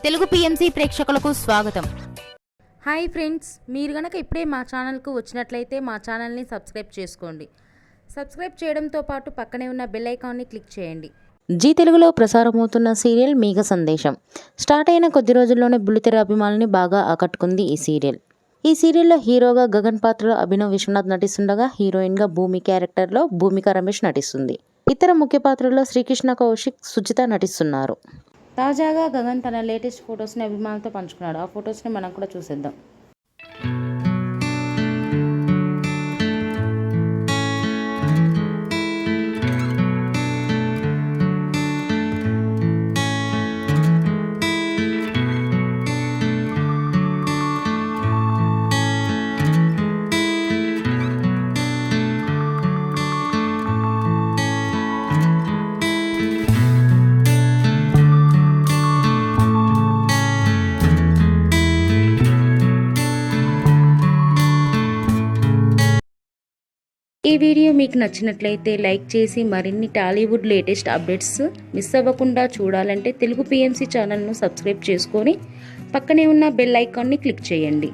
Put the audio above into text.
Telugu PMC ప్రేక్షకులకు స్వాగతం. Hi friends, మీరు గనక ఇప్పుడే మా ఛానల్కు వచ్చినట్లయితే మా ఛానల్ని సబ్స్క్రైబ్ చేసుకోండి. సబ్స్క్రైబ్ చేయడంతో పాటు పక్కనే ఉన్న బెల్ ఐకాన్ని క్లిక్ చేయండి. జీ తెలుగులో ప్రసారమవుతున్న సీరియల్ మేఘ సందేశం స్టార్ట్ అయిన కొద్ది రోజుల్లోనే బుల్లితెర అభిమానుల్ని బాగా ఆకట్టుకుంది ఈ సీరియల్. ఈ సీరియల్లో హీరోగా గగన్ పాత్రలో అభినవ్ విశ్వనాథ్ నటిస్తుండగా హీరోయిన్గా భూమి క్యారెక్టర్లో భూమిక రమేష్ నటిస్తుంది. ఇతర ముఖ్య పాత్రల్లో శ్రీకృష్ణ కౌశిక్, సుజిత నటిస్తున్నారు. తాజాగా గగన్ తన లేటెస్ట్ ఫొటోస్ని అభిమానులతో పంచుకున్నాడు. ఆ ఫొటోస్ని మనం కూడా చూసేద్దాం. ఈ వీడియో మీకు నచ్చినట్లయితే లైక్ చేసి మరిన్ని టాలీవుడ్ లేటెస్ట్ అప్డేట్స్ మిస్ అవ్వకుండా చూడాలంటే తెలుగు పిఎంసి ఛానల్ను సబ్స్క్రైబ్ చేసుకొని పక్కనే ఉన్న బెల్ ఐకాన్ని క్లిక్ చేయండి.